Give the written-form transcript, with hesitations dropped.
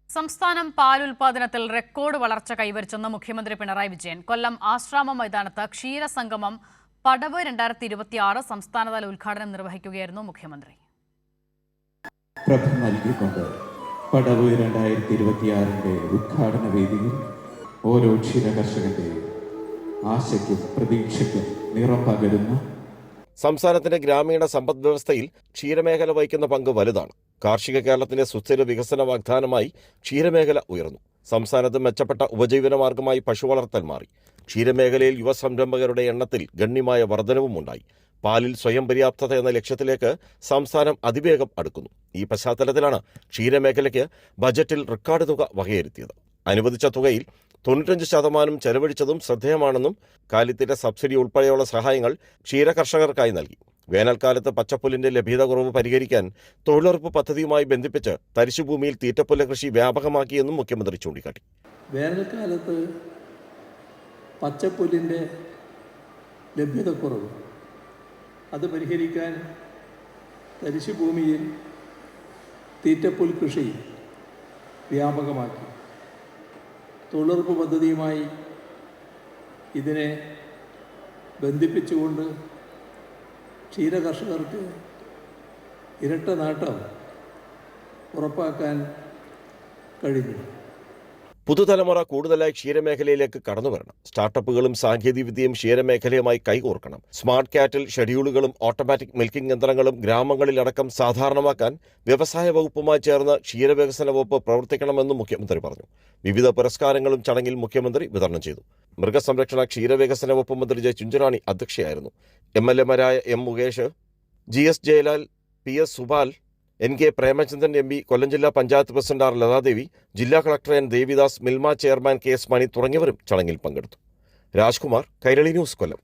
സംസ്ഥാനം പാൽ ഉൽപാദനത്തിൽ റെക്കോർഡ് വളർച്ച കൈവരിച്ചെന്ന് മുഖ്യമന്ത്രി പിണറായി വിജയൻ. കൊല്ലം ആശ്രാമം മൈതാനത്ത് ക്ഷീരസംഗമം പടവ് 2026 സംസ്ഥാനതല ഉദ്ഘാടനം നിർവഹിക്കുകയായിരുന്നു മുഖ്യമന്ത്രി. പടവ് 2026 ഉദ്ഘാടന വേദിയിൽ ഓരോ ക്ഷീരകർഷകന്റെ ആശയ്ക്കും പ്രതീക്ഷയ്ക്കും നിറം പകരുന്ന സംസ്ഥാനത്തിന്റെ ഗ്രാമീണ സമ്പദ് വ്യവസ്ഥയിൽ ക്ഷീരമേഖല വഹിക്കുന്ന പങ്ക് വലുതാണ്. കാർഷിക കേരളത്തിന്റെ സുസ്ഥിര വികസന വാഗ്ദാനമായി ക്ഷീരമേഖല ഉയർന്നു. സംസ്ഥാനത്ത് മെച്ചപ്പെട്ട ഉപജീവന മാർഗമായി പശു വളർത്തൽ മാറി. ക്ഷീരമേഖലയിൽ യുവ സംരംഭകരുടെ എണ്ണത്തിൽ ഗണ്യമായ വർധനവും ഉണ്ടായി. പാലിൽ സ്വയം പര്യാപ്തത എന്ന ലക്ഷ്യത്തിലേക്ക് സംസ്ഥാനം അതിവേഗം അടുക്കുന്നു. ഈ പശ്ചാത്തലത്തിലാണ് ക്ഷീരമേഖലയ്ക്ക് ബജറ്റിൽ റെക്കോർഡ് തുക വകയിരുത്തിയത്. അനുവദിച്ച തുകയിൽ 95% ചെലവഴിച്ചതും ശ്രദ്ധേയമാണെന്നും കാലിത്തീറ്റ സബ്സിഡി ഉൾപ്പെടെയുള്ള സഹായങ്ങൾ ക്ഷീരകർഷകർക്കായി നൽകി. വേനൽക്കാലത്ത് പച്ചപ്പുല്ലിന്റെ ലഭ്യത കുറവ് പരിഹരിക്കാൻ തൊഴിലുറപ്പ് പദ്ധതിയുമായി ബന്ധിപ്പിച്ച് തരിശുഭൂമിയിൽ തീറ്റപ്പുല്ല് കൃഷി വ്യാപകമാക്കിയെന്നും മുഖ്യമന്ത്രി ചൂണ്ടിക്കാട്ടി. വേനൽക്കാലത്ത് പച്ചപ്പുല്ലിൻ്റെ ലഭ്യതക്കുറവ് അത് പരിഹരിക്കാൻ തരിശുഭൂമിയിൽ തീറ്റപ്പുൽ കൃഷി വ്യാപകമാക്കി. തൊഴിലുറപ്പ് പദ്ധതിയുമായി ഇതിനെ ബന്ധിപ്പിച്ചുകൊണ്ട് ക്ഷീരകർഷകർക്ക് ഇരട്ട നേട്ടം ഉറപ്പാക്കാൻ കഴിഞ്ഞു. പുതുതലമുറ കൂടുതലായി ക്ഷീരമേഖലയിലേക്ക് കടന്നുവരണം. സ്റ്റാർട്ടപ്പുകളും സാങ്കേതികവിദ്യയും ക്ഷീരമേഖലയുമായി കൈകോർക്കണം. സ്മാർട്ട് കാറ്റിൽ ഷെഡ്യൂളുകളും ഓട്ടോമാറ്റിക് മിൽക്കിംഗ് യന്ത്രങ്ങളും ഗ്രാമങ്ങളിലടക്കം സാധാരണമാക്കാൻ വ്യവസായ വകുപ്പുമായി ചേർന്ന് ക്ഷീരവികസന വകുപ്പ് പ്രവർത്തിക്കണമെന്നും മുഖ്യമന്ത്രി പറഞ്ഞു. വിവിധ പുരസ്കാരങ്ങളും ചടങ്ങിൽ മുഖ്യമന്ത്രി വിതരണം ചെയ്തു. മൃഗസംരക്ഷണ ക്ഷീരവികസന വകുപ്പ് മന്ത്രി ജെ ചുഞ്ചുറാണി അധ്യക്ഷയായിരുന്നു. MLA-മാരായ M. Mukesh, GS Jayalal, PS Subal, NK Premachandran MP, Kollam ജില്ലാ പഞ്ചായത്ത് പ്രസിഡന്റ് R. ലതാദേവി, ജില്ലാ collector N. Devidas, Milma chairman KS Mani തുടങ്ങിയവരും ചടങ്ങിൽ പങ്കെടുത്തു. രാജ്കുമാർ, കൈരളി ന്യൂസ്, കൊല്ലം.